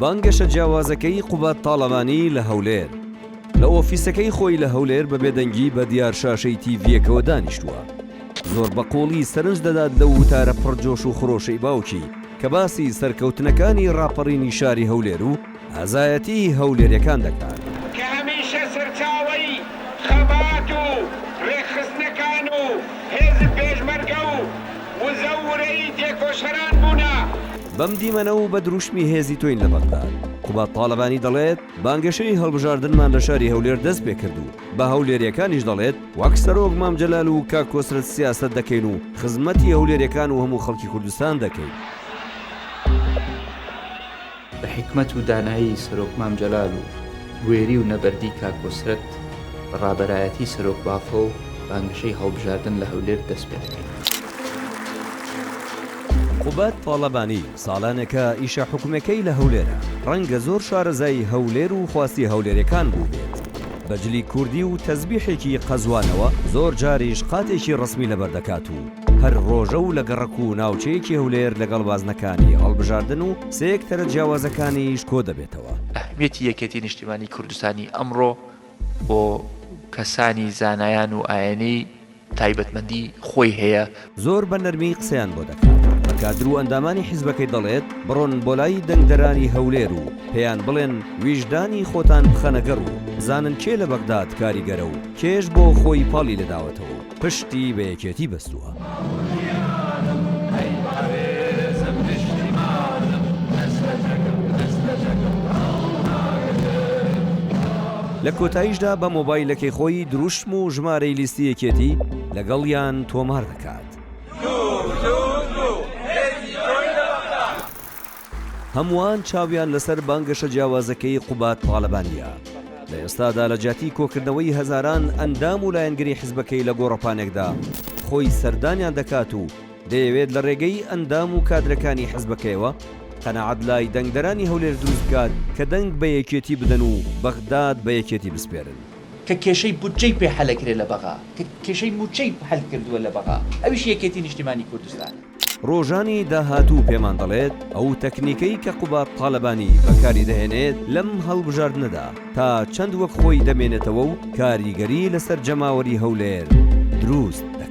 بانگەشە جیاوازەکەی قوبات تاڵەبانی لە هەولێر لە ئۆفیسەکەی خۆی لە هەولێر بە بێدەنگی بە دیار شاشەی تیڤیەکەوە دانیشتووە. زۆر بەقۆڵی سەرنج دەدات لە وتارە پڕجۆش و خڕۆشەی باوکی کە باسی سەرکەوتنەکانی ڕاپەڕینی شاری هەولێر و ئازایەتی هەولێریەکان دەکات کە هەمیشە سەرچاوەی خەبات و ڕێخستنەکان و هێزم پێشمەرگە و وزەورەی تێکۆشەران بوونە. بەم دیمەنە و بە دروشمی هێزی تۆین لە بەغداد قوبات تاڵەبانی دەڵێت بانگەشەی هەڵبژاردنمان لە شاری هەولێر دەست پێ کرد و بە هەولێریەکانیش دەڵێت وەک سەرۆک مام جەلال و کاک کۆسرت سیاسەت دەکەین و خزمەتی هەولێریەکان و هەموو خەڵکی کوردستان دەکەین. بە حکمت و دانایی سەرۆک مام جەلال و گوێری و نەبەردی کاک کۆسرت بە ڕابەرایەتی سەرۆک بافۆ و بانگەشەی هەڵبژاردن لە هەولێر دەست پێ دەکەین. قوبات تاڵەبانی ساڵانێکە ئیشە حکومەکەی لە هەولێرە ڕەنگە زۆر شارەزای هەولێر و خواستی هەولێریەکان بوو بێت. بەجلی کوردی و تەزبیحێکی قەزوانەوە زۆر جاریش قاتێکی ڕسمی لەبەر دەکات و هەر ڕۆژە و لە گەڕک و ناوچەیەکی هەولێر لەگەڵ بازنەکانی هەڵبژاردن و سێکتەرە جیاوازەکانیش کۆ دەبێتەوە. ئەهمیەتی یەکێتی نیشتیمانی کوردستانی ئەمڕۆ بۆ کەسانی زانایان و ئاینەی تایبەتمەندی خۆی هەیە. زۆر بە نەرمی قسەیان بۆ دەکات. کادر و ئەندامانی حیزبەکەی دەڵێت بڕۆن بۆ لای دەنگدەرانی هەولێر و پێیان بڵێن ویژدانی خۆتان بخەنەگەڕ و بزانن کێ لە بەغداد کاریگەرە و کێش بۆ خۆی پاڵی لەداوەتەوە پشتی بە یەکێتی بەستووە. لە کۆتاییشدا بە مۆبایلەکەی خۆی دروشم و ژمارەی لیستی یەکێتی لەگەڵیان تۆمار دەکات. هەمووان چاویان لەسەر بانگەشە جیاوازەکەی قوبات تاڵەبانیە. لە ئێستادا لە جاتی کۆکردنەوەی هەزاران ئەندام و لایەنگری حیزبەکەی لە گۆڕەپانێکدا خۆی سەردانیان دەکات و دەیەوێت لە ڕێگەی ئەندام و کادرەکانی حیزبەکەیەوە قەنەعەت لای دەنگدەرانی هەولێر دروست بکات کە دەنگ بە یەکێتی بدەن و بەغداد بە یەکێتی بسپێرن. کە کێشەی بودجەی پێ هەلەکرێت لە بەغا کە کێشەی موچەی هەل کردووە لە بەغا ئەویش یەکێتی نیشتیمانی کوردستان. ڕۆژانی داهاتوو پێمان دەڵێت ئەو تەکنیکەی کە قوبات تاڵەبانی بەکاری دەهێنێت لەم هەڵبژاردنەدا تا چەند وەک خۆی دەمێنێتەوە و کاریگەری لەسەر جەماوەری هەولێر دروست دەکات.